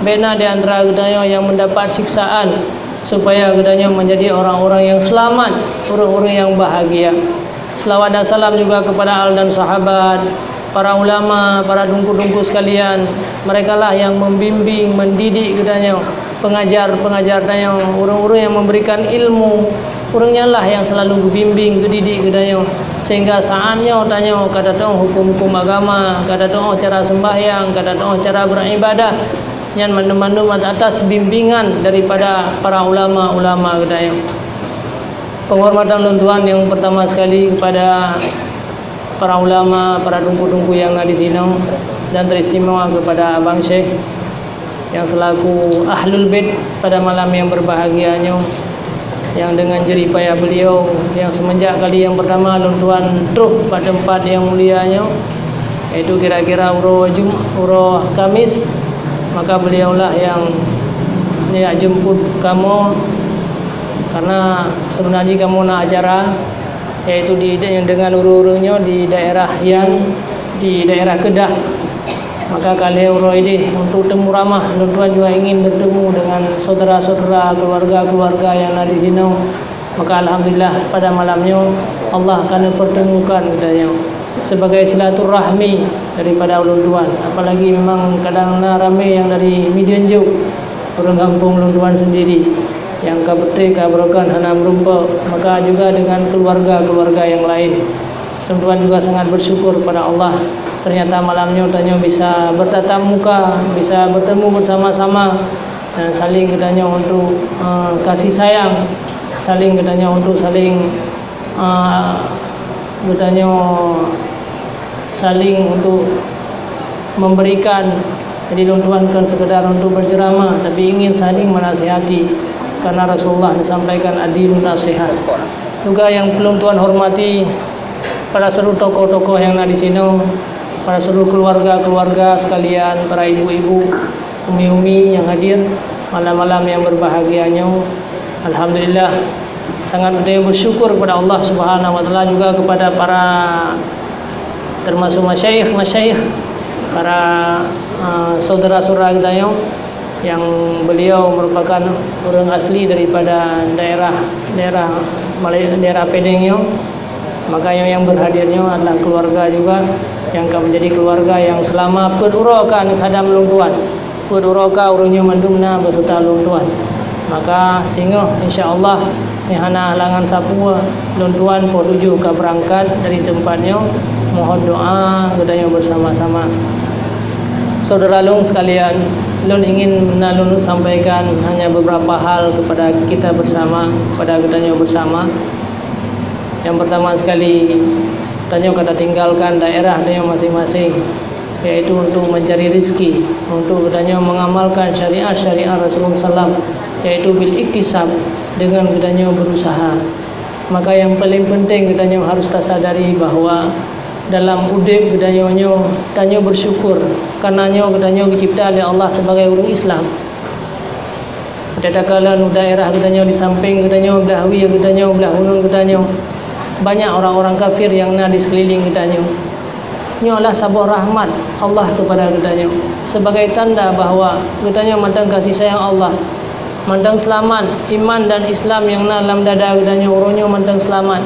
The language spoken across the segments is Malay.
bena di antara gedanya yang mendapat siksaan, supaya gedanya menjadi orang-orang yang selamat, orang-orang yang bahagia. Selawat dan salam juga kepada al dan sahabat, para ulama, para dungku-dungku sekalian. Mereka lah yang membimbing, mendidik gedanya, pengajar-pengajar dan orang-orang yang memberikan ilmu. Orangnya lah yang selalu bimbing, didik gedanya, sehingga saatnya tanya kata dong hukum-hukum agama, kata dong cara sembahyang, kata dong cara beribadah, yang mandu-mandu atas bimbingan daripada para ulama-ulama gedaya. Penghormatan Tuan yang pertama sekali kepada para ulama, para dungku-dungku yang ada di sini, dan teristimewa kepada Abang Syekh yang selaku Ahlul Bait pada malam yang berbahagianya, yang dengan jerih payah beliau yang semenjak kali yang pertama Tuan truh pada tempat yang mulianya, yaitu kira-kira urah Kamis, maka beliaulah yang jemput kamu, karena sebenarnya kamu nak acara, yaitu dengan uru-urunya di daerah Kedah. Maka kali urut ini untuk temu ramah, tuan juga ingin bertemu dengan saudara-saudara, keluarga-keluarga yang ada di sini. Maka alhamdulillah pada malamnya Allah akan pertemukan kita sebagai silaturahmi daripada ulun tuan. Apalagi memang kadang ramai yang dari Median Jauh, orang kampung ulun tuan sendiri yang kabete kabrokan hana merumpa, maka juga dengan keluarga-keluarga yang lain. Tuan juga sangat bersyukur pada Allah. Ternyata malamnya tanya bisa bertatap muka, bisa bertemu bersama-sama, dan saling katanya untuk kasih sayang, saling katanya untuk saling katanya saling untuk memberikan. Jadi tuan kan sekedar untuk berceramah, tapi ingin saling menasihati, karena Rasulullah disampaikan adilun nasihat. Juga yang belum tuan hormati para seluruh tokoh-tokoh yang ada di sini, para seluruh keluarga-keluarga sekalian, para ibu-ibu, umi-umi yang hadir malam-malam yang berbahagianya. Alhamdulillah sangat bersyukur kepada Allah Subhanahu wa taala, juga kepada para termasuk masyayikh, para saudara-saudara kita yang beliau merupakan orang asli daripada daerah Pedeng. Maka yang berhadirnya adalah keluarga juga, yang akan menjadi keluarga yang selama perurokan khadam lungtuan, peruroka urungnya mandumna beserta lungtuan. Maka sehingga insyaallah hana halangan sapua lungtuan potuju ke berangkat dari tempatnya. Mohon doa gedanya bersama-sama. Saudara lung sekalian, lun ingin menalun sampaikan hanya beberapa hal kepada kita bersama, pada gedanya bersama. Yang pertama sekali, tanya kata tinggalkan daerah dia masing-masing, yaitu untuk mencari rezeki, untuk katanya mengamalkan syariat Rasulullah SAW, yaitu bil iktisab, dengan katanya berusaha. Maka yang paling penting katanya harus tersadari bahawa dalam udip katanya tanya bersyukur, karenanya katanya dicipta oleh Allah sebagai orang Islam. Pada kala daerah katanya di samping katanya belah wi katanya belah hunun katanya banyak orang-orang kafir yang ada di sekeliling kitanya. Ini adalah sebuah rahmat Allah kepada kitanya, sebagai tanda bahawa kitanya mandang kasih sayang Allah, mandang selamat iman dan Islam yang dalam dada kitanya, orangnya mandang selamat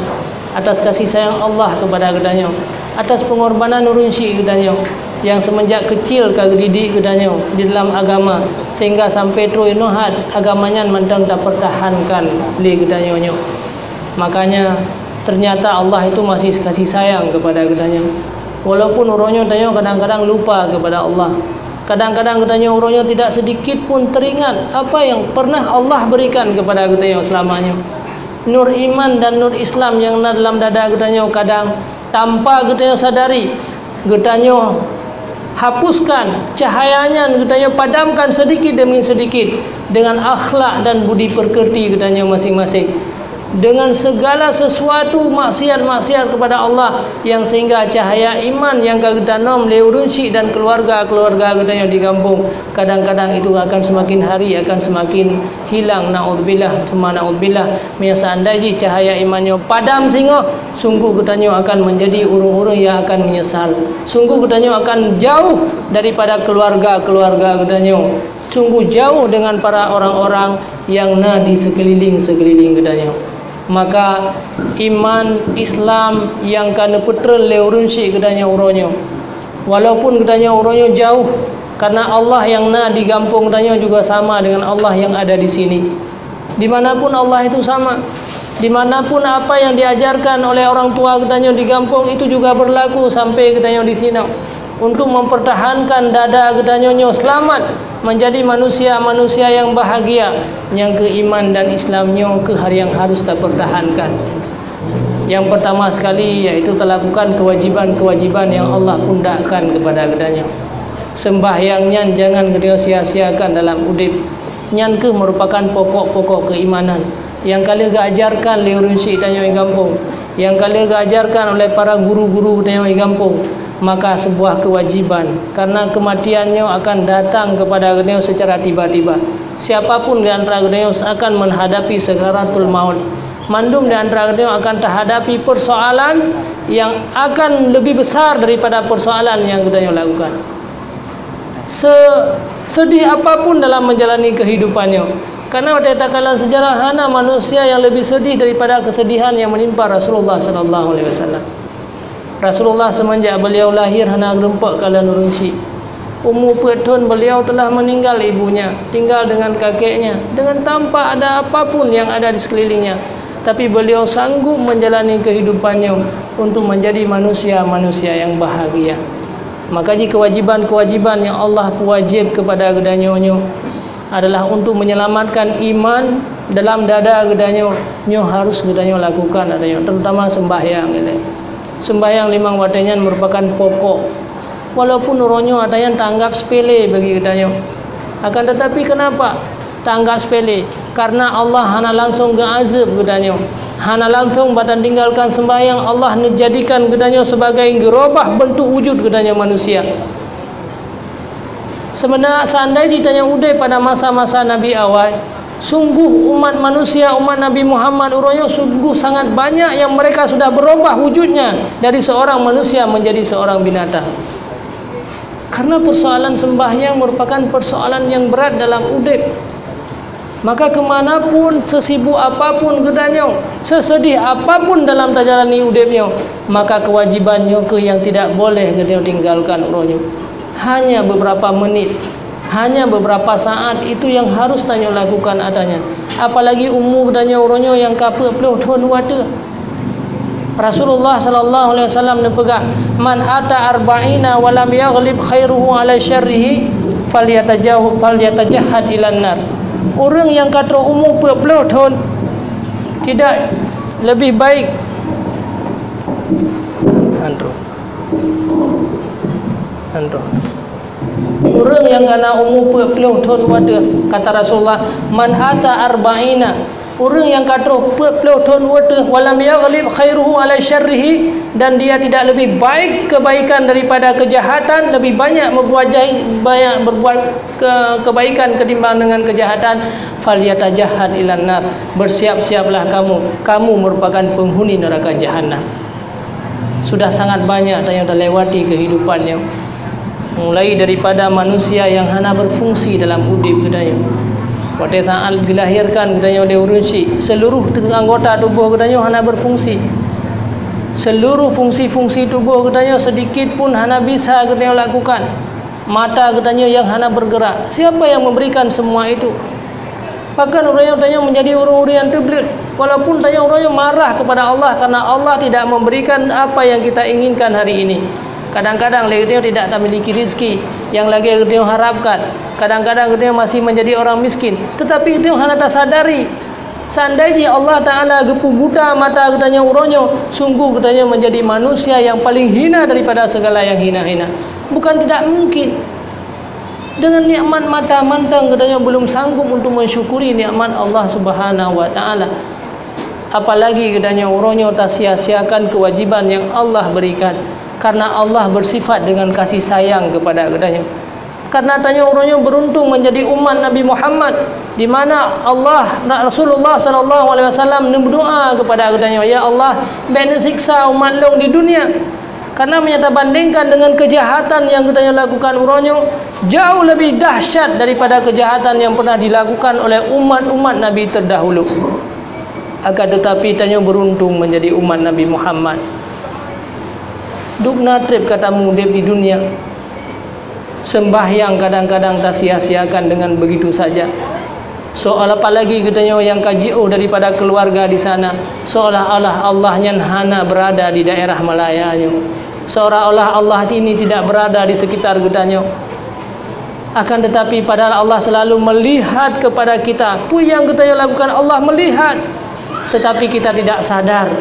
atas kasih sayang Allah kepada kitanya, atas pengorbanan urunsi kitanya yang semenjak kecil didik kitanya di dalam agama, sehingga sampai terus nohat agamanya mandang tak pertahankan li kitanya. Makanya ternyata Allah itu masih kasih sayang kepada kitanya. Walaupun orangnya tanya kadang-kadang lupa kepada Allah, kadang-kadang katanya orangnya tidak sedikit pun teringat apa yang pernah Allah berikan kepada kitanya selamanya. Nur iman dan nur Islam yang dalam dada kitanya kadang tanpa kitanya sadari, kitanya hapuskan cahayanya, kitanya padamkan sedikit demi sedikit dengan akhlak dan budi pekerti kitanya masing-masing, dengan segala sesuatu maksiat-maksiat kepada Allah, yang sehingga cahaya iman yang kita nom leurunsi dan keluarga-keluarga kita yang di kampung kadang-kadang itu akan semakin hari akan semakin hilang. Naudzubillah, cuma naudzubillah. Seandainya cahaya imannya padam, sehingga sungguh katanya akan menjadi urung-urung yang akan menyesal. Sungguh katanya akan jauh daripada keluarga-keluarga katanya, sungguh jauh dengan para orang-orang yang di sekeliling kedanya. Maka iman Islam yang kana petrel leurunsi kedanya uronyo, walaupun kedanya uronyo jauh, karena Allah yang di kampung kedanya juga sama dengan Allah yang ada di sini. Dimanapun Allah itu sama. Dimanapun apa yang diajarkan oleh orang tua kedanya di kampung itu juga berlaku sampai kedanya di sini. Untuk mempertahankan dada kedanya selamat, menjadi manusia-manusia yang bahagia, yang keiman dan Islamnya ke hari yang harus kita pertahankan. Yang pertama sekali yaitu melakukan kewajiban-kewajiban yang Allah pundakkan kepada kedanya. Sembahyangnya jangan kedanya sia-siakan dalam udip. Nyan ke merupakan pokok-pokok keimanan yang kali diajarkan oleh urun syekh tanya di kampung, yang kali diajarkan oleh para guru-guru tanya di kampung. Maka sebuah kewajiban, karena kematiannya akan datang kepada kedanya secara tiba-tiba. Siapapun di antara kedanya akan menghadapi sakaratul maut. Mandum di antara kedanya akan terhadapi persoalan yang akan lebih besar daripada persoalan yang kedanya lakukan. Sedih apapun dalam menjalani kehidupannya, karena pada kala sejarah hana manusia yang lebih sedih daripada kesedihan yang menimpa Rasulullah sallallahu alaihi wasallam. Rasulullah semenjak beliau lahir hana gerempak kala nurunsi. Umur petun beliau telah meninggal ibunya, tinggal dengan kakeknya, dengan tanpa ada apapun yang ada di sekelilingnya. Tapi beliau sanggup menjalani kehidupannya untuk menjadi manusia-manusia yang bahagia. Maka jika kewajiban-kewajiban yang Allah wajib kepada gedanya adalah untuk menyelamatkan iman dalam dada gedanya, harus gedanya lakukan adanya, terutama sembahyang. Sembahyang 5 waktunya merupakan pokok. Walaupun uronyo ada yang tanggap sepele bagi gedanya, akan tetapi kenapa tanggap sepele? Karena Allah hana langsung azab gedanya, hana langsung badan tinggalkan sembahyang, Allah menjadikan gedanya sebagai gerobah bentuk wujud gedanya manusia. Sebenarnya seandainya ditanya udai pada masa-masa Nabi awal, sungguh umat manusia, umat Nabi Muhammad uronya sungguh sangat banyak yang mereka sudah berubah wujudnya dari seorang manusia menjadi seorang binatang. Karena persoalan sembahyang merupakan persoalan yang berat dalam udip. Maka kemanapun, sesibuk apapun gedanya, sesedih apapun dalam terjalani udipnya, maka kewajibannya yang tidak boleh gedanya tinggalkan uronya. Hanya beberapa menit, hanya beberapa saat itu yang harus tanya lakukan adanya. Apalagi umur gedanya uronya yang kapal tahun wada. Rasulullah sallallahu alaihi wasallam nepegang, man ata arba'ina wa lam yaghlib khairuhu ala syarrihi falyatajahat ilan nar. Orang yang kata umur 40 tahun tidak lebih baik orang yang kena umur 40 tahun wada, kata Rasulullah, man ata arba'ina, orang yang kata 40 tahun wada, walam yaghlib khairuhu ala syarrihi, dan dia tidak lebih baik kebaikan daripada kejahatan, lebih banyak berbuat kebaikan ketimbang dengan kejahatan, falyatajahat ilan nar, bersiap-siaplah kamu merupakan penghuni neraka jahanam. Sudah sangat banyak yang terlewati kehidupannya, mulai daripada manusia yang hanya berfungsi dalam udip gedanya. Pada saat dilahirkan gedanya oleh urusi, seluruh anggota tubuh gedanya hanya berfungsi. Seluruh fungsi-fungsi tubuh gedanya sedikit pun hanya bisa gedanya lakukan. Mata gedanya yang hanya bergerak. Siapa yang memberikan semua itu? Bahkan orang-orang menjadi orang-orang yang terbelit. Walaupun orang-orang marah kepada Allah karena Allah tidak memberikan apa yang kita inginkan hari ini. Kadang-kadang dia tidak memiliki rezeki yang lagi dia harapkan. Kadang-kadang dia masih menjadi orang miskin. Tetapi dia hanya tak sadari, seandainya Allah Ta'ala gepu buta mata katanya uronyo, sungguh katanya menjadi manusia yang paling hina daripada segala yang hina-hina. Bukan tidak mungkin. Dengan nikmat mata mantang katanya belum sanggup untuk mensyukuri nikmat Allah Subhanahu Wa Ta'ala. Apalagi katanya uronyo tak sia-siakan kewajiban yang Allah berikan. Karena Allah bersifat dengan kasih sayang kepada katanya. Karena tanya orangnya beruntung menjadi umat Nabi Muhammad, di mana Rasulullah sallallahu alaihi wasallam berdoa kepada katanya, ya Allah, bina siksa umat long di dunia. Karena menyata bandingkan dengan kejahatan yang kita lakukan uronyo, jauh lebih dahsyat daripada kejahatan yang pernah dilakukan oleh umat-umat Nabi terdahulu. Akan tetapi tanya beruntung menjadi umat Nabi Muhammad. Dukna trip katamu dep di dunia. Sembahyang kadang-kadang tak sia-siakan dengan begitu saja. Soal apa lagi katanya yang kajiu daripada keluarga di sana, seolah-olah Allah yang hana berada di daerah Malayanya, seolah-olah Allah ini tidak berada di sekitar katanya. Akan tetapi padahal Allah selalu melihat kepada kita. Apa yang kita lakukan Allah melihat, tetapi kita tidak sadar.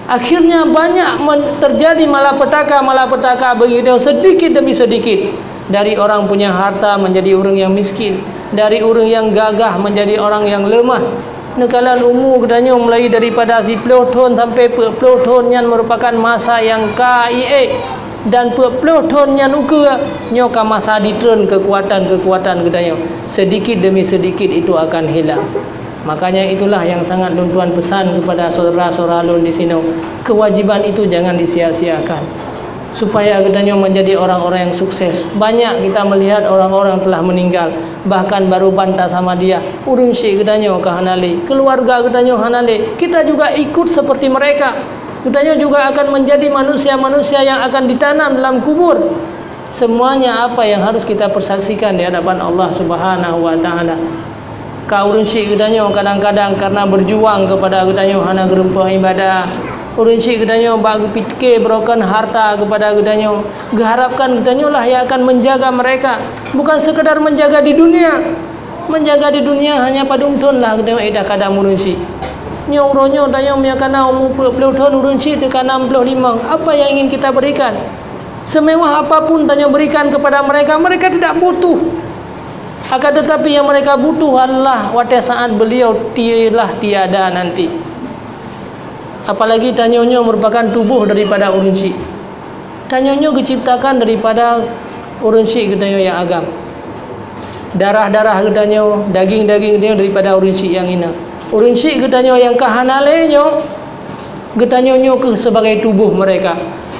Akhirnya banyak terjadi malapetaka begitu, sedikit demi sedikit. Dari orang punya harta menjadi orang yang miskin, dari orang yang gagah menjadi orang yang lemah. Nekalan umur katanya mulai daripada 10 tahun sampai 40 tahun yang merupakan masa yang KIA, dan 40 tahun yang uka nyoka masa ditren kekuatan katanya. Sedikit demi sedikit itu akan hilang. Makanya itulah yang sangat Tuan pesan kepada saudara-saudara lun di sini. Kewajiban itu jangan disia-siakan, supaya katanya menjadi orang-orang yang sukses. Banyak kita melihat orang-orang telah meninggal, bahkan baru bantah sama dia. Urun si katanya ke hanale, keluarga katanya hanale. Kita juga ikut seperti mereka. Katanya juga akan menjadi manusia-manusia yang akan ditanam dalam kubur. Semuanya apa yang harus kita persaksikan di hadapan Allah Subhanahu wa taala. Kau urun si katanya kadang-kadang karena berjuang kepada katanya hana gerempah ibadah. Urun si katanya bagi fikir berokan harta kepada katanya, geharapkan katanya lah yang akan menjaga mereka, bukan sekedar menjaga di dunia. Menjaga di dunia hanya padung ton lah katanya ida kadang urun si. Nya uronyo tanya miakana umur 40 tahun urun si dekat 65. Apa yang ingin kita berikan? Semewah apapun tanya berikan kepada mereka, mereka tidak butuh. Akan tetapi yang mereka butuh adalah pada saat beliau tiada nanti. Apalagi tanyonyo merupakan tubuh daripada urunsi. Tanyonyo diciptakan daripada urunsi gedanyo yang agam. Darah-darah gedanyo, daging-daging gedanyo daripada urunsi yang ina. Urunsi gedanyo yang kahanalenya, gedanyonyo ke sebagai tubuh mereka.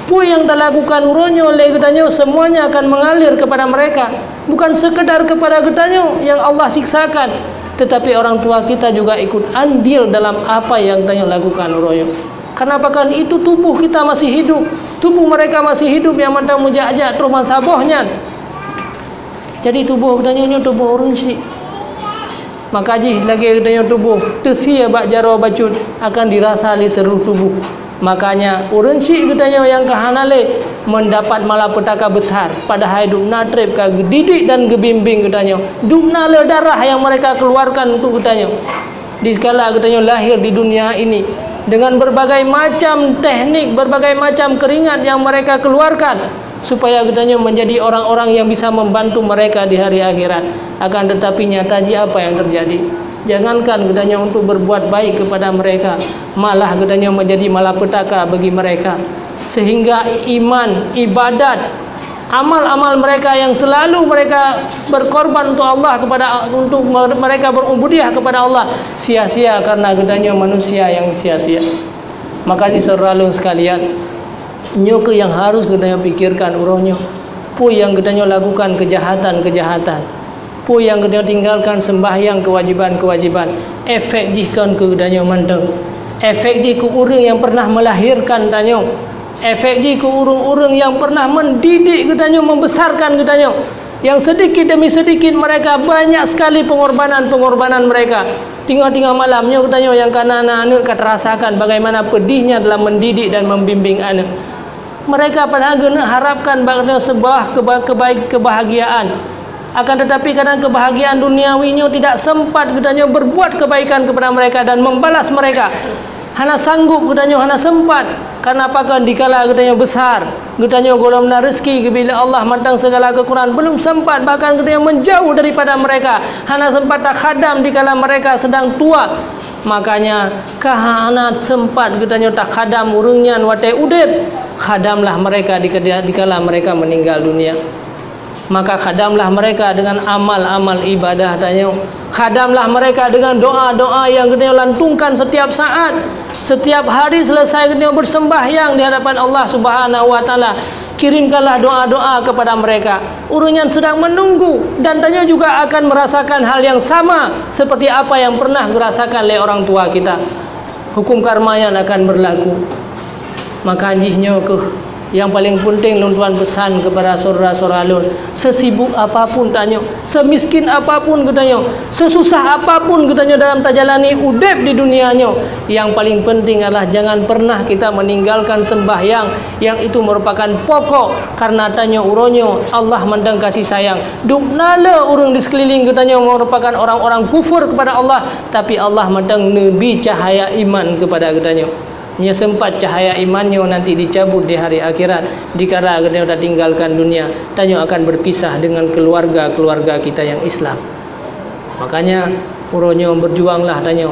Apa yang dilakukan uronyo oleh gedanyo semuanya akan mengalir kepada mereka, bukan sekedar kepada gedanyo yang Allah siksakan, tetapi orang tua kita juga ikut andil dalam apa yang gedanyo lakukan uronyo. Kenapa kan itu tubuh kita masih hidup, tubuh mereka masih hidup yang mandang mujajak terus sabohnya. Jadi tubuh gedanyo tubuh urunsi. Maka ji lagi gedanyo tubuh tesia bak jaro bacut akan dirasa oleh seluruh tubuh. Makanya urunsi katanya yang kahanale mendapat malapetaka besar padahal dupna trip ka didik dan gebimbing katanya. Dupna le darah yang mereka keluarkan untuk katanya. Di skala katanya lahir di dunia ini dengan berbagai macam teknik, berbagai macam keringat yang mereka keluarkan supaya katanya menjadi orang-orang yang bisa membantu mereka di hari akhirat. Akan tetapi nyatanya apa yang terjadi? Jangankan katanya untuk berbuat baik kepada mereka, malah katanya menjadi malapetaka bagi mereka. Sehingga iman, ibadat, amal-amal mereka yang selalu mereka berkorban untuk Allah, untuk mereka berubudiah kepada Allah, sia-sia karena katanya manusia yang sia-sia. Maka saudara sekalian, nyoke yang harus katanya pikirkan urohnya, pu yang katanya lakukan kejahatan-kejahatan, pu yang kita tinggalkan sembahyang kewajiban-kewajiban, efek jihkan ke danyo mandeng, efek jih ke orang yang pernah melahirkan danyo, efek jih ke orang-orang yang pernah mendidik ke danyo, membesarkan ke danyo, yang sedikit demi sedikit mereka banyak sekali pengorbanan mereka. Tinggal-tinggal malamnya ke danyo yang kan anak-anak kata rasakan bagaimana pedihnya dalam mendidik dan membimbing anak. Mereka pada harapkan bagaimana sebuah kebahagiaan. Akan tetapi kadang kebahagiaan duniawinya tidak sempat katanya berbuat kebaikan kepada mereka dan membalas mereka. Hana sanggup katanya, hana sempat. Karena apakah dikala katanya besar, katanya golongan rezeki bila Allah matang segala kekurangan, belum sempat, bahkan katanya menjauh daripada mereka. Hana sempat tak khadam dikala mereka sedang tua. Makanya kahanat sempat katanya tak khadam urungnya watai udip, khadamlah mereka dikala mereka meninggal dunia. Maka khadamlah mereka dengan amal-amal ibadah tanya. Khadamlah mereka dengan doa-doa yang kena lantungkan setiap saat. Setiap hari selesai kena bersembahyang di hadapan Allah Subhanahu wa taala. Kirimkanlah doa-doa kepada mereka. Orang yang sedang menunggu dan tanya juga akan merasakan hal yang sama seperti apa yang pernah dirasakan oleh orang tua kita. Hukum karma yang akan berlaku. Maka anjisnya yang paling penting lun tuan pesan kepada saudara-saudara lun, sesibuk apapun tanya, semiskin apapun katanya, sesusah apapun katanya dalam tajalani udep di dunianya, yang paling penting adalah jangan pernah kita meninggalkan sembahyang, yang itu merupakan pokok. Karena tanya uronyo Allah mandang kasih sayang. Duk nala urang di sekeliling katanya merupakan orang-orang kufur kepada Allah, tapi Allah mandang nebi cahaya iman kepada katanya. Nya sempat cahaya imannya nanti dicabut di hari akhirat, dikala kita sudah tinggalkan dunia, tanya akan berpisah dengan keluarga-keluarga kita yang Islam. Makanya uronyo berjuanglah tanya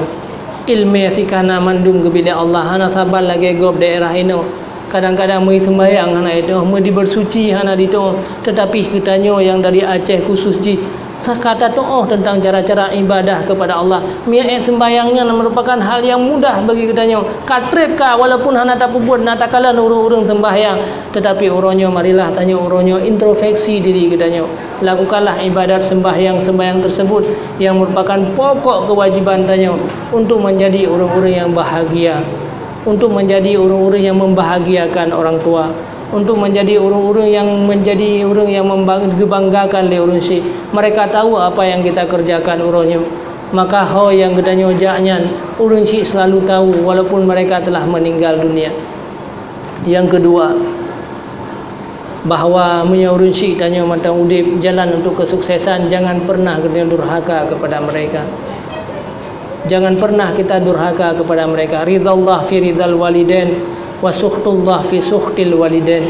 ilmu sikana mandum ke bila Allah hana sabar lagi gob daerah ini. Kadang-kadang mui sembahyang hana itu, mui dibersuci hana itu, tetapi kitanya yang dari Aceh khusus ji kata doa tentang cara-cara ibadah kepada Allah. Mi'at sembahyangnya merupakan hal yang mudah bagi kitanya. Katrip kah walaupun hana tak buat natakalan urung-urung sembahyang, tetapi uronyo marilah tanya uronyo introspeksi diri kitanya. Lakukanlah ibadat sembahyang tersebut yang merupakan pokok kewajiban tanya untuk menjadi orang-orang yang bahagia, untuk menjadi orang-orang yang membahagiakan orang tua, untuk menjadi orang-orang yang membanggakan le urun si. Mereka tahu apa yang kita kerjakan uronyo. Maka ho yang gedanyo jaknyan urun si selalu tahu walaupun mereka telah meninggal dunia. Yang kedua, bahawa punya urun si tanya mata udip jalan untuk kesuksesan, jangan pernah gedanyo durhaka kepada mereka. Jangan pernah kita durhaka kepada mereka. Ridallah fi ridal walidain wa sukhtullah fi sukhtil walidain.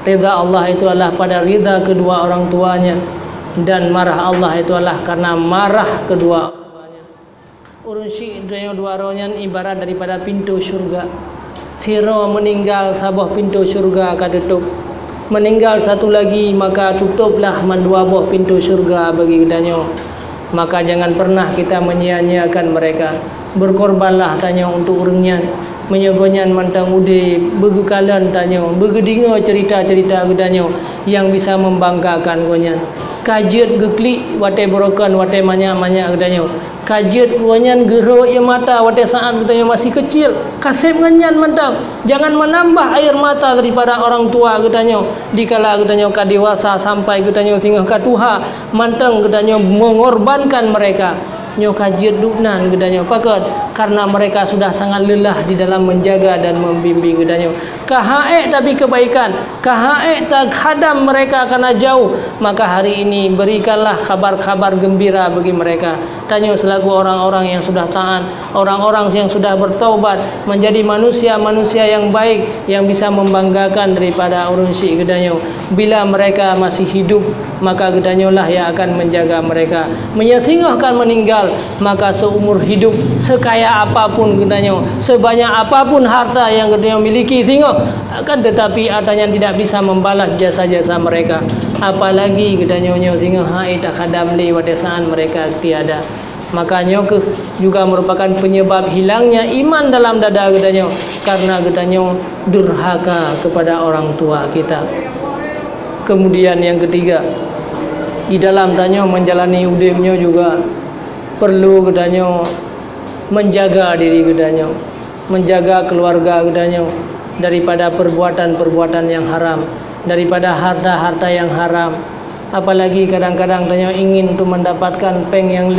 Ridha Allah itu adalah pada ridha kedua orang tuanya, dan marah Allah itu adalah karena marah kedua orang tuanya. Urun si dua ronyan ibarat daripada pintu syurga. Siro meninggal sabuh pintu syurga kadutup. Meninggal satu lagi maka tutuplah mandua buah pintu syurga bagi kedanyo. Maka jangan pernah kita menyia-nyiakan mereka. Berkorbanlah tanya untuk urungnya, menyogonyan mantang ude begukalan tanya, begedingo cerita-cerita gedanyo yang bisa membanggakan gonyan. Kajet geklik wate broken wate manya-manya gedanyo. Kajet gonyan gero ia mata wate saat gedanyo masih kecil. Kasep ngenyan mantang. Jangan menambah air mata daripada orang tua gedanyo. Dikala gedanyo ka dewasa sampai gedanyo tinggal ka tuha, mantang gedanyo mengorbankan mereka. Nyo kajiat duknan gedanyo pakat karena mereka sudah sangat lelah di dalam menjaga dan membimbing gedanyo. Kahaek tapi kebaikan, kahaek tak khadam mereka karena jauh, maka hari ini berikanlah kabar-kabar gembira bagi mereka. Tanyo selaku orang-orang yang sudah taat, orang-orang yang sudah bertaubat, menjadi manusia-manusia yang baik yang bisa membanggakan daripada urun si gedanyo. Bila mereka masih hidup, maka gedanyo lah yang akan menjaga mereka. Menyesingahkan meninggal, maka seumur hidup sekaya apapun gedanyo, sebanyak apapun harta yang gedanyo miliki singoh, akan tetapi adanya tidak bisa membalas jasa-jasa mereka. Apalagi gedanyo singoh hai tak khadam li wadesaan mereka tiada. Makanya juga merupakan penyebab hilangnya iman dalam dada gedanyo, karena gedanyo durhaka kepada orang tua kita. Kemudian yang ketiga, di dalam danyo menjalani udipnya juga perlu gedanyo menjaga diri gedanyo, menjaga keluarga gedanyo daripada perbuatan-perbuatan yang haram, daripada harta-harta yang haram. Apalagi kadang-kadang danyo ingin untuk mendapatkan peng yang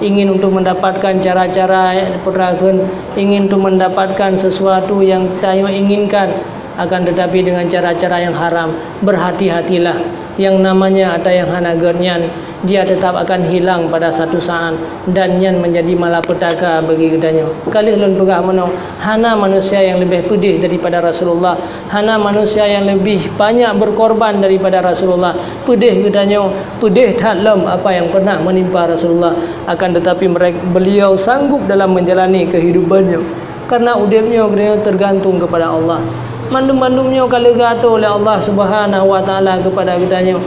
ingin untuk mendapatkan cara-cara peragun, ingin untuk mendapatkan sesuatu yang danyo inginkan, akan tetapi dengan cara-cara yang haram. Berhati-hatilah. Yang namanya ada yang hanagernya, dia tetap akan hilang pada satu saat, dan nyan menjadi malapetaka bagi gedanyo. Kali ulun pegah menong hana manusia yang lebih pedih daripada Rasulullah, hana manusia yang lebih banyak berkorban daripada Rasulullah. Pedih gedanyo, pedih dalam apa yang pernah menimpa Rasulullah, akan tetapi beliau sanggup dalam menjalani kehidupannya karena udipnya gedanyo tergantung kepada Allah. Mandum-mandumnya kalau gato oleh Allah Subhanahu wa taala kepada gedanyo.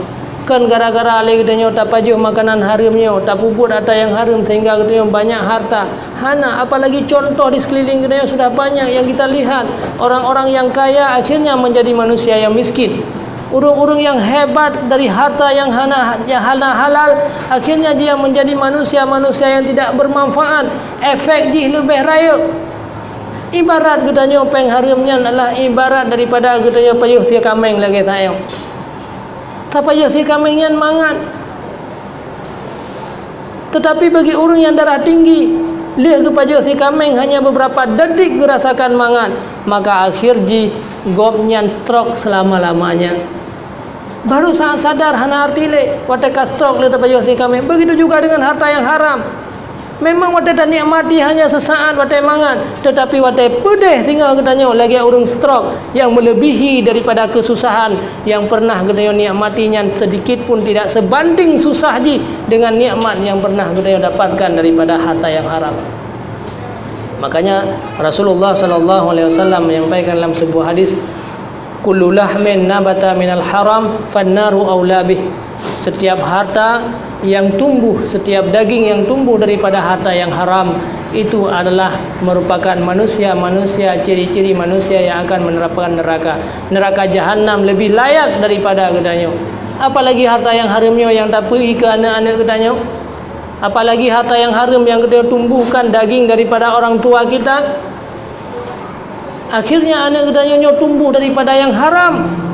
kan gara-gara ale katanya tak pajuh makanan haramnya, tak puput harta yang haram sehingga katanya banyak harta. Hana, apalagi contoh di sekeliling katanya sudah banyak yang kita lihat. Orang-orang yang kaya akhirnya menjadi manusia yang miskin. Urung-urung yang hebat dari harta yang halal akhirnya dia menjadi manusia-manusia yang tidak bermanfaat. Efek jih lebih raya. Ibarat katanya peng haramnya adalah ibarat daripada katanya payuh sia kameng lagi sayang. Tapi si kamengnya mangan. Tetapi bagi orang yang darah tinggi, lihat kepada si kameng hanya beberapa detik merasakan mangan, maka akhir ji gopnya stroke selama-lamanya. Baru saat sadar hana arti le, wateka stroke lihat kepada si kameng. Begitu juga dengan harta yang haram. Memang wate tak nikmati hanya sesaat wate mangan, tetapi wate pedih sehingga katanya lagi urung stroke yang melebihi daripada kesusahan yang pernah katanya nikmatinya sedikit pun tidak sebanding susah ji dengan nikmat yang pernah katanya dapatkan daripada harta yang haram. Makanya Rasulullah sallallahu alaihi wasallam menyampaikan dalam sebuah hadis, kullu lahmin nabata minal haram fannaru aula bih. Setiap harta yang tumbuh, setiap daging yang tumbuh daripada harta yang haram itu adalah merupakan manusia-manusia, ciri-ciri manusia yang akan menerapkan neraka jahanam lebih layak daripada katanya. Apalagi harta yang haramnya yang tak pergi ke anak-anak katanya. Apalagi harta yang haram yang kita tumbuhkan daging daripada orang tua kita. Akhirnya anak katanya tumbuh daripada yang haram.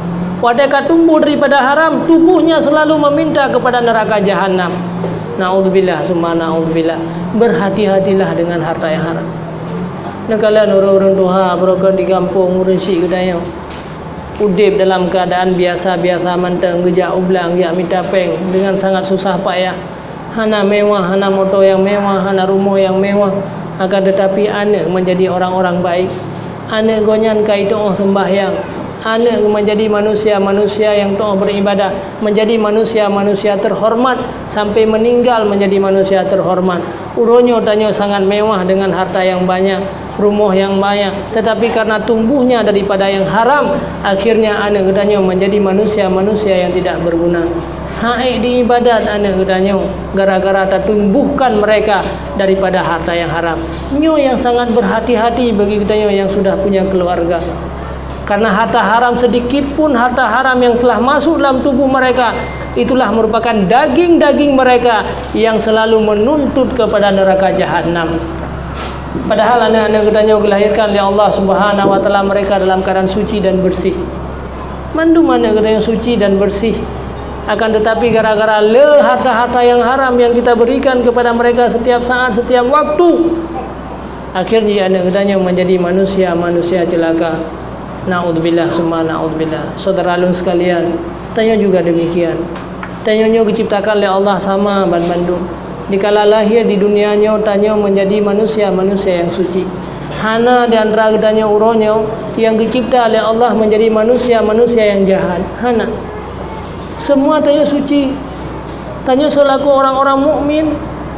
Wadaka tumbuh daripada haram, tubuhnya selalu meminta kepada neraka jahanam. Naudzubillah, summa naudzubillah. Berhati-hatilah dengan harta yang haram. Nah kalian orang-orang tuha berokon di kampung urusik katanya. Udip dalam keadaan biasa-biasa manteng gejak ublang ya minta peng dengan sangat susah payah. Hana mewah, hana motor yang mewah, hana rumah yang mewah. Akan tetapi anak menjadi orang-orang baik. Anak gonyan kai toh sembahyang. Anak menjadi manusia-manusia yang toh beribadah, menjadi manusia-manusia terhormat sampai meninggal menjadi manusia terhormat. Uronyo tanyo sangat mewah dengan harta yang banyak, rumah yang banyak, tetapi karena tumbuhnya daripada yang haram, akhirnya anak tanyo menjadi manusia-manusia yang tidak berguna. Haik di ibadat anak tanyo gara-gara tertumbuhkan mereka daripada harta yang haram. Nyo yang sangat berhati-hati bagi tanyo yang sudah punya keluarga. Karena harta haram sedikit pun harta haram yang telah masuk dalam tubuh mereka, itulah merupakan daging-daging mereka yang selalu menuntut kepada neraka jahanam. Padahal anak-anak katanya dilahirkan oleh Allah Subhanahu wa taala mereka dalam keadaan suci dan bersih. Mandum anak katanya suci dan bersih. Akan tetapi gara-gara harta-harta yang haram yang kita berikan kepada mereka setiap saat, setiap waktu, akhirnya anak katanya menjadi manusia-manusia celaka. Naudzubillah, summa naudzubillah. Saudara alun sekalian, tanya juga demikian. Tanya diciptakan oleh Allah sama Bandung. Dikala lahir di dunianya tanya menjadi manusia-manusia yang suci. Hana dan ragadanya uronyo yang dicipta oleh Allah menjadi manusia-manusia yang jahat. Hana. Semua tanya suci. Tanya selaku orang-orang mukmin.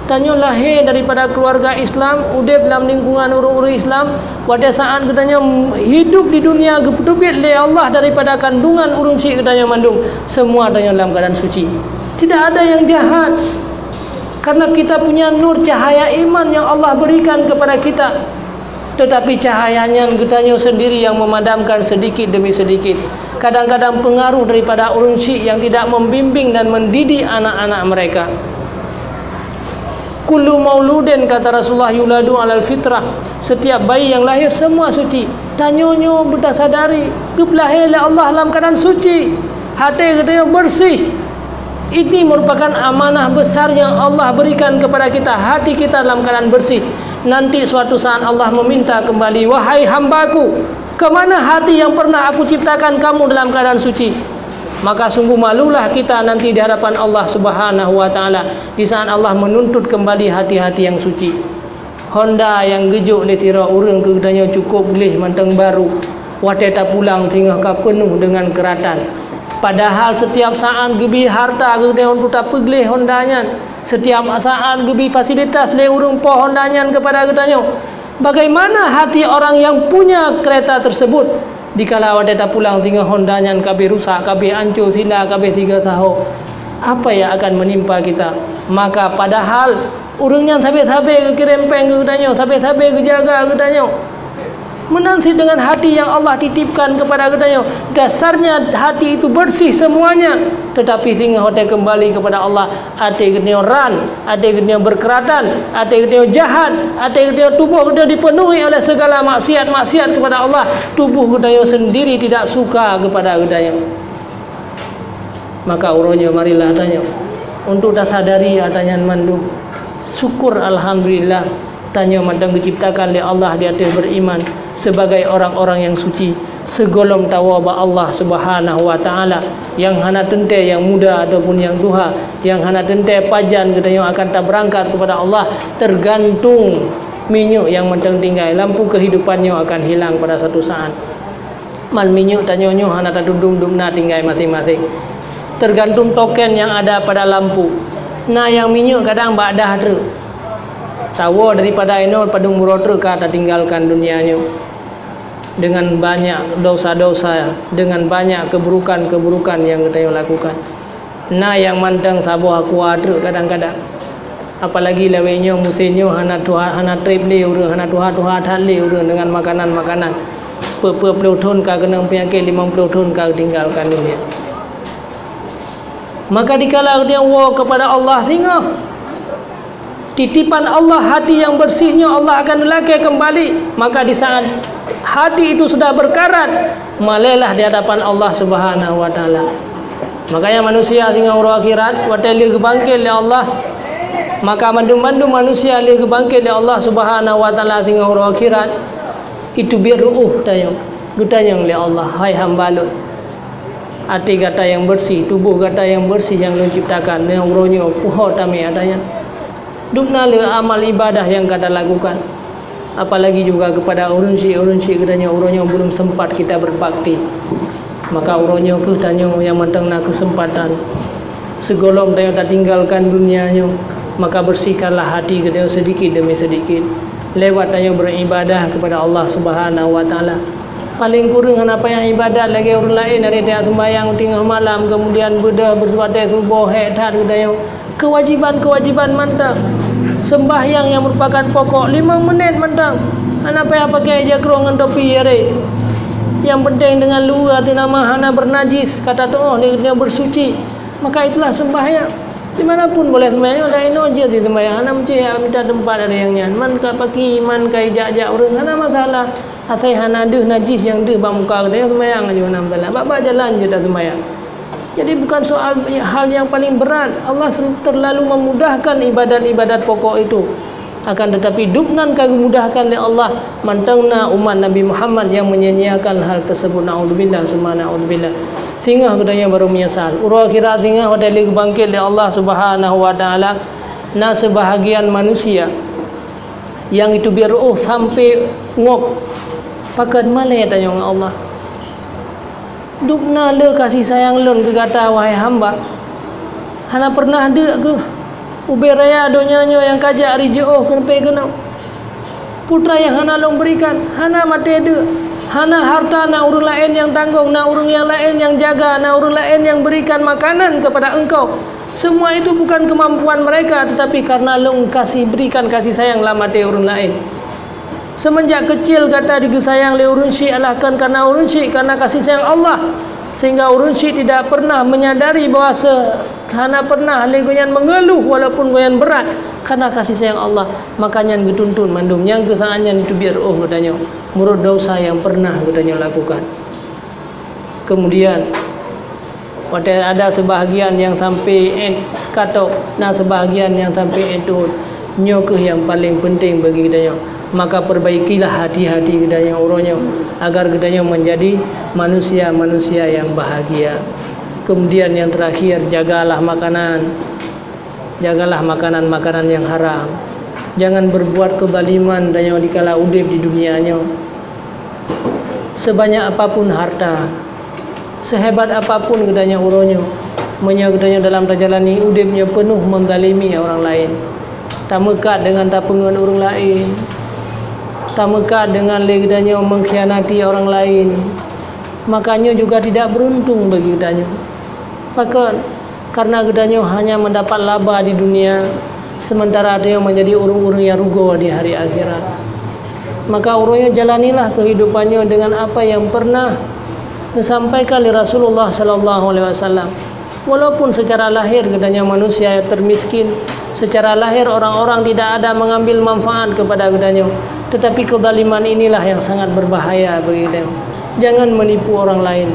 Tanya lahir daripada keluarga Islam, udip dalam lingkungan orang-orang Islam. Pada saat katanya hidup di dunia geputubit oleh Allah daripada kandungan urung cik katanya mandung. Semua tanya dalam keadaan suci. Tidak ada yang jahat. Karena kita punya nur cahaya iman yang Allah berikan kepada kita. Tetapi cahayanya katanya sendiri yang memadamkan sedikit demi sedikit. Kadang-kadang pengaruh daripada urung cik yang tidak membimbing dan mendidik anak-anak mereka. Kullu mauludin kata Rasulullah yuladu alal fitrah. Setiap bayi yang lahir semua suci. Tanyonyo buta sadari lahir oleh Allah dalam keadaan suci. Hati katanya bersih. Ini merupakan amanah besar yang Allah berikan kepada kita. Hati kita dalam keadaan bersih. Nanti suatu saat Allah meminta kembali, wahai hambaku, kemana hati yang pernah aku ciptakan kamu dalam keadaan suci? Maka sungguh malulah kita nanti di hadapan Allah Subhanahu wa taala di saat Allah menuntut kembali hati-hati yang suci. Honda yang gejuk le tira urang keudanya cukup boleh manteng baru. Wate tak pulang tinggal ka penuh dengan keratan. Padahal setiap saat gebi harta keudanya untuk tak pegleh hondanya. Setiap saat gebi fasilitas le urang po hondanya kepada keudanya. Bagaimana hati orang yang punya kereta tersebut? Dikala awak tak pulang tinggal hondanya kabeh rusak, kabeh hancur, sila kabeh tiga saho. apa yang akan menimpa kita. Maka padahal orangnya sabar-sabar ke rempeng ke tanya, sabar-sabar ke jaga ke tanya, menanti dengan hati yang Allah titipkan kepada kita. Dasarnya hati itu bersih semuanya, tetapi sehingga hotel kembali kepada Allah, hati kita ran, hati kita berkeratan, hati kita jahat, hati kita tubuh kita dipenuhi oleh segala maksiat-maksiat kepada Allah. Tubuh kita sendiri tidak suka kepada kita. Maka uronya marilah tanya untuk tak sadari adanya mandum syukur alhamdulillah tanya mandang diciptakan oleh Allah di atas beriman sebagai orang-orang yang suci, segolong tawaba Allah Subhanahu wa taala, yang hana tente yang muda ataupun yang duha, yang hana tente pajan kita yang akan tak berangkat kepada Allah, tergantung minyak yang mandang tinggal, lampu kehidupannya akan hilang pada satu saat. Man minyak tanyonyo hana tak dum-dumna tinggal masing-masing, tergantung token yang ada pada lampu. Nah yang minyak kadang badah tu tahu daripada ino padung murotre kata tinggalkan dunianya dengan banyak dosa-dosa, dengan banyak keburukan-keburukan yang kita lakukan. Nah yang mantang sabuh aku ada kadang-kadang, apalagi lawenya musimnya hana trip ni urang, hana tuha tali urang dengan makanan-makanan puluh tahun ka kena penyakit 50 tahun ka tinggalkan dunia. Maka dikala dia kepada Allah sehingga titipan Allah hati yang bersihnya Allah akan lelaki kembali. Maka di saat hati itu sudah berkarat, malelah di hadapan Allah Subhanahu wa taala. Makanya manusia tinggal urang akhirat wateli kebangkit oleh Allah. Maka mandum-mandum manusia li kebangkit oleh Allah Subhanahu wa taala tinggal urang akhirat itu biruh tayang gutanyang oleh Allah, hai hambalut hati kata yang bersih, tubuh kata yang bersih yang diciptakan yang uronya puho tami adanya dukna le amal ibadah yang kata lakukan, apalagi juga kepada urunsi katanya uronya belum sempat kita berbakti. Maka uronya ke tanya yang mentengna kesempatan segolong dia tak tinggalkan dunianya, maka bersihkanlah hati kita sedikit demi sedikit lewat tanya beribadah kepada Allah Subhanahu wa taala. Paling kurang apa yang ibadat lagi orang lain dari dia sembahyang tengah malam, kemudian bersuara subuh hetat katanya kewajiban mantap. Sembahyang yang merupakan pokok 5 menit mantap. Apa yang pakai aja kerongan topi hari. Yang penting dengan luar di nama hana bernajis, kata tu dia bersuci. Maka itulah sembahyang. Dimanapun boleh sembahyang, ada ino je di sembahyang. Hana mesti minta tempat ada yang nyan. Man ka pagi, man ka ijak-ijak orang hana masalah. Asai hana deh najis yang deh bang muka dia sembahyang aja hana masalah. Bab jalan je dah sembahyang. Jadi bukan soal hal yang paling berat. Allah terlalu memudahkan ibadat-ibadat pokok itu. Akan tetapi dubnan kagumudahkan oleh Allah mantangna umat Nabi Muhammad yang menyanyiakan hal tersebut. Naudzubillah summa naudzubillah. Sehingga katanya baru menyesal. Urang akhirat sehingga pada li bangkit oleh Allah Subhanahu wa taala. Nah sebahagian manusia yang itu biar sampai ngok pakat malai tanya Allah. Dukna le kasih sayang lon ke kata wahai hamba. Hana pernah ada ke uberaya donyanya yang kajak rijoh kena putra yang hana long berikan, hana mati ada, hana harta na urang lain yang tanggung, na urang yang lain yang jaga, na urang lain yang berikan makanan kepada engkau. Semua itu bukan kemampuan mereka, tetapi karena long berikan kasih sayang lah mati urang lain. Semenjak kecil kata digesayang oleh urun syik alahkan karena urun syik, karena kasih sayang Allah, sehingga urun syik tidak pernah menyadari bahawa hana pernah legoyan mengeluh walaupun goyan berat karena kasih sayang Allah. Makanya dituntun mandum yang kesangannya itu biar katanya murud dosa yang pernah katanya lakukan. Kemudian ada sebahagian yang sampai katok, nah sebahagian yang sampai itu nyokeh yang paling penting bagi kita. Maka perbaikilah hati-hati kita yang urangnya agar kita menjadi manusia-manusia yang bahagia. Kemudian yang terakhir, jagalah makanan yang haram. Jangan berbuat kezaliman dan yang dikala udip di dunianya. Sebanyak apapun harta, sehebat apapun katanya urangnya, katanya dalam terjalani udipnya penuh menzalimi orang lain. Tak mekat dengan tak pengen orang lain, tak mekat dengan leganya mengkhianati orang lain, makanya juga tidak beruntung bagi katanya. Maka karena gedanya hanya mendapat laba di dunia, sementara dia menjadi urung-urung yang rugo di hari akhirat. Maka urungnya jalanilah kehidupannya dengan apa yang pernah disampaikan oleh Rasulullah sallallahu alaihi wasallam. Walaupun secara lahir gedanya manusia termiskin, secara lahir orang-orang tidak ada mengambil manfaat kepada gedanya, tetapi kezaliman inilah yang sangat berbahaya bagi dia. Jangan menipu orang lain.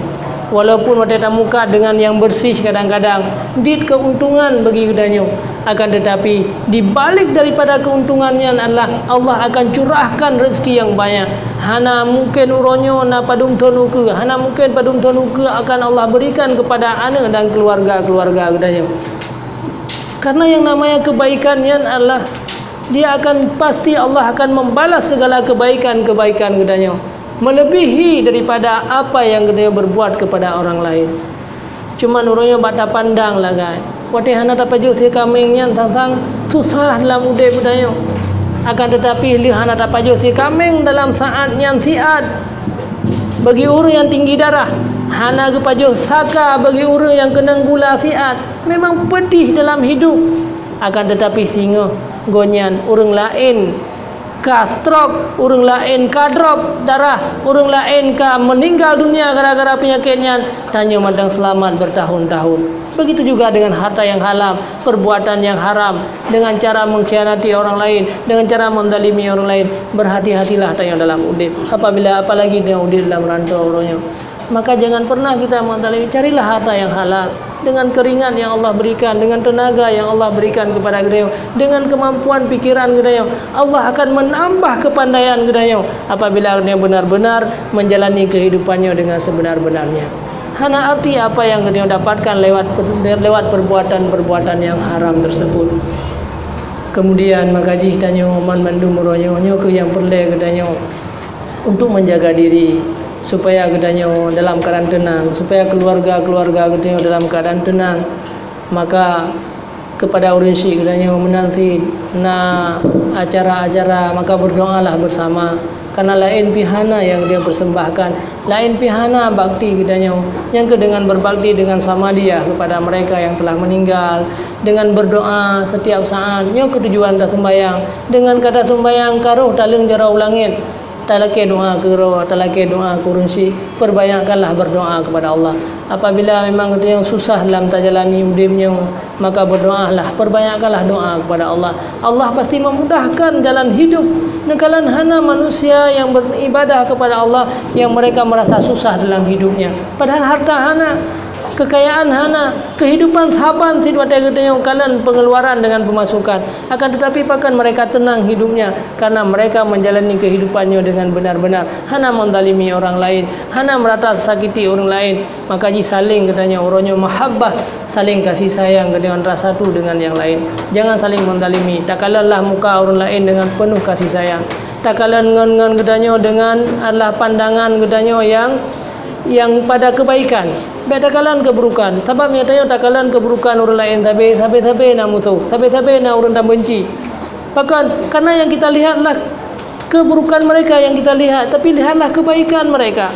Walaupun wateta muka dengan yang bersih kadang-kadang dit keuntungan bagi gedanya, akan tetapi di balik daripada keuntungannya adalah Allah akan curahkan rezeki yang banyak. Hana mungkin uronyo na padum tonuke, hana mungkin padum tonuke akan Allah berikan kepada anak dan keluarga gedanya. Karena yang namanya kebaikannya adalah dia akan pasti Allah akan membalas segala kebaikan-kebaikan gedanya, melebihi daripada apa yang dia berbuat kepada orang lain. Cuma nurunnya bata pandang lah guys. Wati hana tapaju si kamingnya tentang susah dalam udai budaya. Akan tetapi lihana tapaju si kaming dalam saat yang siat bagi orang yang tinggi darah. Hana kepaju saka bagi orang yang kena gula siat. Memang pedih dalam hidup. Akan tetapi singa gonyan orang lain ka stroke, orang lain ka drop darah, orang lain ka meninggal dunia gara-gara penyakitnya, tanya mandang selamat bertahun-tahun. Begitu juga dengan harta yang haram, perbuatan yang haram, dengan cara mengkhianati orang lain, dengan cara menzalimi orang lain. Berhati-hatilah tanya dalam udip. Apalagi dia udip dalam rantau orangnya. Maka jangan pernah kita menzalimi. Carilah harta yang halal dengan keringat yang Allah berikan, dengan tenaga yang Allah berikan kepada kita, dengan kemampuan pikiran kita, Allah akan menambah kepandaian kita apabila dia benar-benar menjalani kehidupannya dengan sebenar-benarnya. Hana arti apa yang kita dapatkan lewat perbuatan-perbuatan yang haram tersebut. Kemudian makaji tanya man mandum ronyo ke yang perlu katanya untuk menjaga diri supaya gedanya dalam keadaan tenang, supaya keluarga-keluarga gedanya dalam keadaan tenang. Maka kepada orang syik gedanya menanti acara-acara, maka berdoalah bersama. Karena lain pihana yang dia persembahkan, lain pihana bakti gedanya yang dengan berbakti dengan sama dia kepada mereka yang telah meninggal, dengan berdoa setiap saat yang ketujuan dah sembayang, dengan kata sembayang karuh taleng jarau langit. Talake doa kero, talake doa kurunsi, perbanyakkanlah berdoa kepada Allah. Apabila memang itu yang susah dalam tajalani udimnya, maka berdoalah, perbanyakkanlah doa kepada Allah. Allah pasti memudahkan jalan hidup. Nekalan hana manusia yang beribadah kepada Allah yang mereka merasa susah dalam hidupnya. Padahal harta hana, kekayaan hana, kehidupan sahabat tidak ada yang kalan pengeluaran dengan pemasukan. Akan tetapi bahkan mereka tenang hidupnya karena mereka menjalani kehidupannya dengan benar-benar. Hana menzalimi orang lain, hana merata sakiti orang lain. Maka saling katanya orangnya mahabbah, saling kasih sayang dengan rasa satu dengan yang lain. Jangan saling menzalimi. Takalanlah muka orang lain dengan penuh kasih sayang. Takalan ngan katanya dengan adalah pandangan katanya yang pada kebaikan. Beda kalan keburukan. Sebab nyatanya takalan keburukan orang lain sampai nak musuh, sampai nak orang tak benci. Bahkan karena yang kita lihatlah keburukan mereka yang kita lihat, tapi lihatlah kebaikan mereka.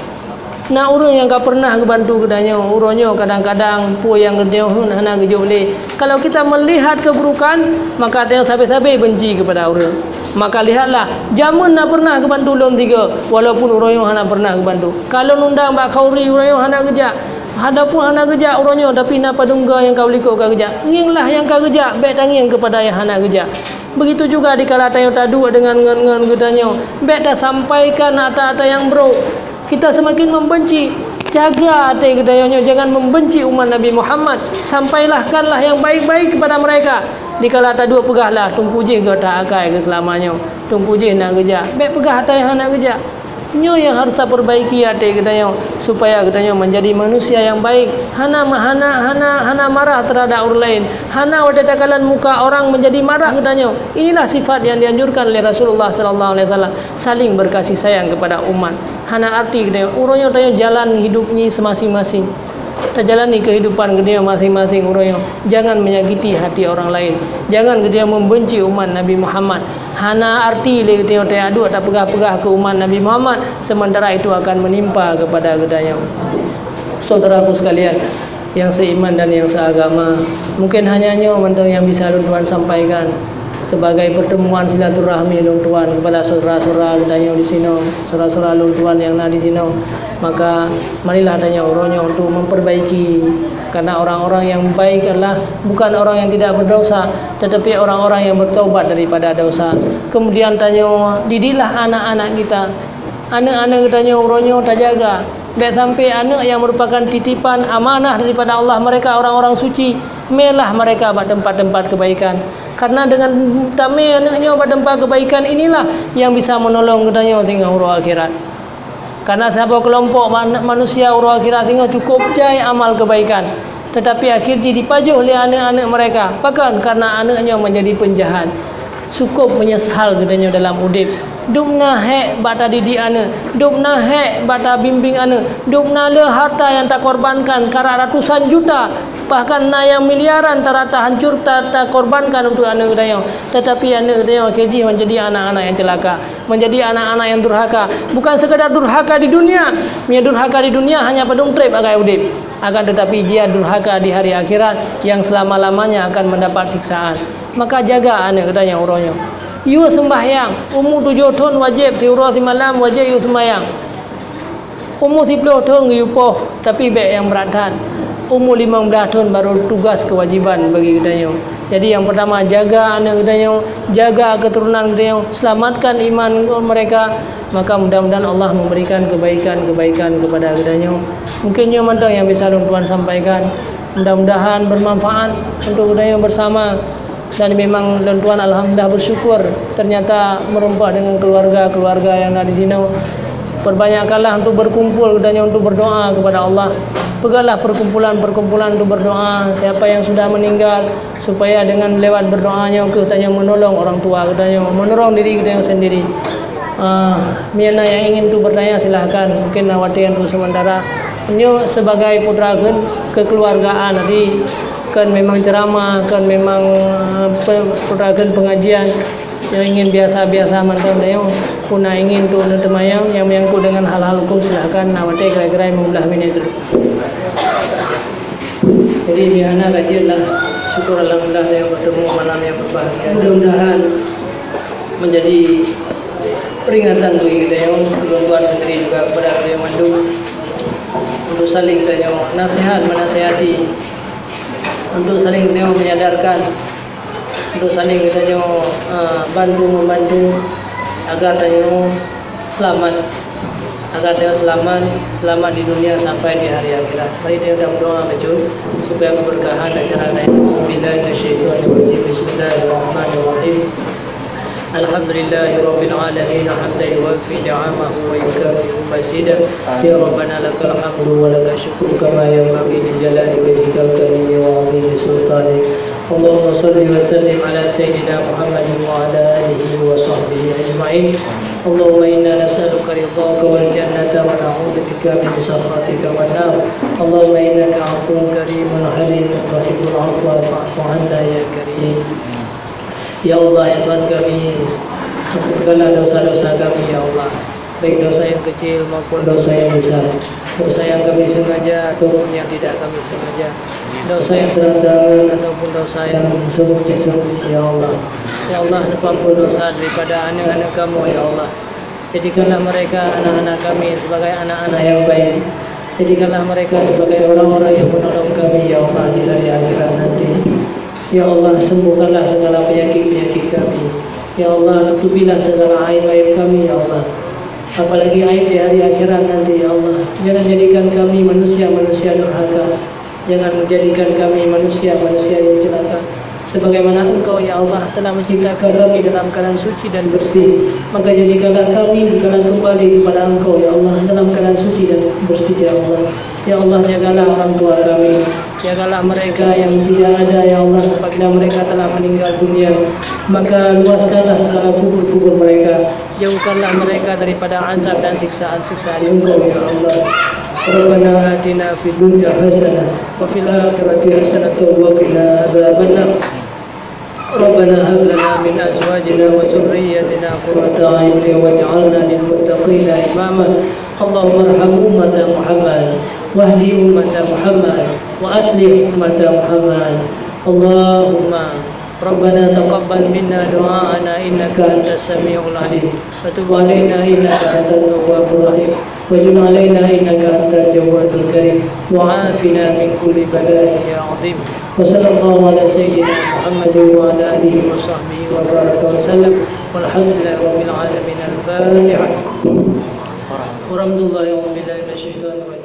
Nah orang yang tak pernah bantu kedanya, orangnya kadang-kadang pu yang kerja hana kerja boleh. Kalau kita melihat keburukan, maka ada yang sampai benci kepada orang. Maka lihatlah, jamun nak pernah kebantu lom tiga, walaupun orang yang hana pernah kebantu. Kalau nundang bak kauri orang yang hana kerja, ada pun hana kerja orangnya, tapi nak padungga yang kau likut kau kerja. Nginglah yang kau kerja, bet angin kepada yang hana kerja. Begitu juga di kala tayang tadu dengan ngan gedanya, bet dah sampaikan ata-ata yang bro. Kita semakin membenci. Jaga hati gedanya, jangan membenci umat Nabi Muhammad. Sampailahkanlah yang baik-baik kepada mereka. Dikala tadu pegahlah, tumpu je ke tak akai ke selamanya. Tumpu je nak kerja. Baik pegah hati yang nak kerja. Nyo yang harus tak perbaiki hati gedanya supaya gedanya menjadi manusia yang baik. Hana marah terhadap orang lain. Hana wadatakan muka orang menjadi marah gedanya. Inilah sifat yang dianjurkan oleh Rasulullah sallallahu alaihi wasallam, saling berkasih sayang kepada umat. Hana arti gedanya urangnya tanya jalan hidupnya masing-masing. Terjalani kehidupan dia masing-masing urangnya. Jangan menyakiti hati orang lain. Jangan dia membenci umat Nabi Muhammad. Hana arti dia adu tak pegah-pegah ke umat Nabi Muhammad, sementara itu akan menimpa kepada gedanya. Saudaraku sekalian, yang seiman dan yang seagama. Mungkin hanya mendeng yang bisa Long Tuan sampaikan sebagai pertemuan silaturahmi Long Tuan kepada saudara-saudara danyo di sini, saudara-saudara Long Tuan yang ada di sini. Maka marilah danyo uronyo untuk memperbaiki, karena orang-orang yang baik adalah bukan orang yang tidak berdosa, tetapi orang-orang yang bertaubat daripada dosa. Kemudian danyo didiklah anak-anak kita. Anak-anak kita uronyo terjaga. Baik sampai anak yang merupakan titipan amanah daripada Allah, mereka orang-orang suci, melah mereka buat tempat-tempat kebaikan. Karena dengan tamai anaknya buat tempat kebaikan inilah yang bisa menolong katanya sehingga urus akhirat. Karena siapa kelompok manusia urus akhirat sehingga cukup jai amal kebaikan, tetapi akhirnya dipajuh oleh anak-anak mereka. Bahkan karena anaknya menjadi penjahat, cukup menyesal katanya dalam udip. Dupna hek bata didik anak, dupna hek bata bimbing anak, dupna le harta yang tak korbankan karena ratusan juta, bahkan na yang miliaran tak hancur tak korbankan untuk anak kita. Tetapi anak kita akhirnya menjadi anak-anak yang celaka, menjadi anak-anak yang durhaka. Bukan sekadar durhaka di dunia, durhaka di dunia hanya pedung trip agai udip, akan tetapi dia durhaka di hari akhirat yang selama-lamanya akan mendapat siksaan. Maka jaga anak kita yang uronyo. You sembahyang umur 7 tahun wajib tiura si malam wajib you sembahyang. Umur 10 tahun you poh tapi baik yang berat. Umur 15 tahun baru tugas kewajiban bagi kita. Jadi yang pertama jaga anak kita, jaga keturunan kita, selamatkan iman mereka. Maka mudah-mudahan Allah memberikan kebaikan-kebaikan kepada kita. Mungkin you mantap yang bisa Tuan sampaikan. Mudah-mudahan bermanfaat untuk kita bersama. Dan memang Tuan alhamdulillah bersyukur ternyata merompak dengan keluarga-keluarga yang ada di sini. Perbanyakkanlah untuk berkumpul dan untuk berdoa kepada Allah. Pegahlah perkumpulan-perkumpulan untuk berdoa siapa yang sudah meninggal, supaya dengan lewat berdoanya katanya menolong orang tua katanya, menolong diri kita sendiri. Miana yang ingin untuk bertanya silahkan. Mungkin awatian untuk sementara. Ini sebagai putra kekeluargaan nanti kan memang ceramah, kan memang perakan pengajian yang ingin biasa-biasa mantan dayo puna ingin tu temayang yang menyangkut dengan hal-hal hukum silakan nawate kira-kira membelah minit. Jadi biana kajilah syukur alhamdulillah yang bertemu malam yang berbahagia. Mudah-mudahan menjadi peringatan bagi kita yang Tuan sendiri juga kepada yang mandu untuk saling tanya nasihat menasihati, untuk saling menyadarkan, untuk saling kita bantu-membantu agar dia selamat, selamat di dunia sampai di hari akhirat. Mari kita berdoa macam supaya keberkahan acara lain. Bismillahirrahmanirrahim. Alhamdulillahirabbil alamin hamdan yuwaffi ni'amahu wa yukafi'u masidah. Ya Rabbana lakal hamdu wa lakal syukru kama yanbaghi li jalali wajhikal karim wa 'azimi sultanik. Allahumma shalli wa sallim ala sayyidina Muhammadin wa ala alihi wa sahbihi ajma'in. Allahumma inna nas'aluka ridhaka wal jannata wa na'udzu bika min sakhatika wan nar. Allahumma innaka 'afuwwun karimun halim tuhibbul 'afwa fa'fu 'anna ya karim. Ya Allah, ya Tuhan kami, ampunkanlah dosa-dosa kami ya Allah, baik dosa yang kecil maupun dosa yang besar, dosa yang kami sengaja ataupun yang tidak kami sengaja, dosa yang terang-terangan ataupun dosa yang sembunyi-sembunyi ya Allah. Ya Allah, ampun dosa daripada anak-anak kamu ya Allah. Jadikanlah mereka anak-anak kami sebagai anak-anak yang baik. Jadikanlah mereka sebagai orang-orang yang menolong kami ya Allah di hari akhirat nanti. Ya Allah, sembuhkanlah segala penyakit-penyakit kami. Ya Allah, tutupilah segala aib-aib kami ya Allah. Apalagi aib di hari akhirat nanti ya Allah. Jangan jadikan kami manusia-manusia durhaka. Jangan menjadikan kami manusia-manusia yang celaka. Sebagaimana Engkau ya Allah telah menciptakan kami dalam keadaan suci dan bersih, maka jadikanlah kami kembali kepada Engkau ya Allah dalam keadaan suci dan bersih ya Allah. Ya Allah, jagalah orang tua kami, jagalah mereka yang tidak ada ya Allah apabila mereka telah meninggal dunia. Maka luaskanlah segala kubur-kubur mereka, jauhkanlah mereka daripada azab dan siksaan-siksaan Engkau ya Allah. Rabbana atina fid dunya hasanah wa fil akhirati hasanah wa qina adzabannar. Rabbana hab lana min azwajina wa dhurriyyatina qurrata a'yun waj'alna lil muttaqina imama. Allahumma arham ummata Muhammad واهدي أمة محمد وأصلح أمة محمد. اللهم ربنا تقبل منا دعاءنا إنك أنت السميع العليم وتب علينا إنك أنت التواب الرحيم وتب علينا إنك أنت الجواد الكريم وعافنا من كل بلاء يا عظيم. وصلى الله على سيدنا محمد وعلى آله وصحبه وبارك وسلم والحمد لله رب العالمين. الفاتحة ورحمة الله وبركاته.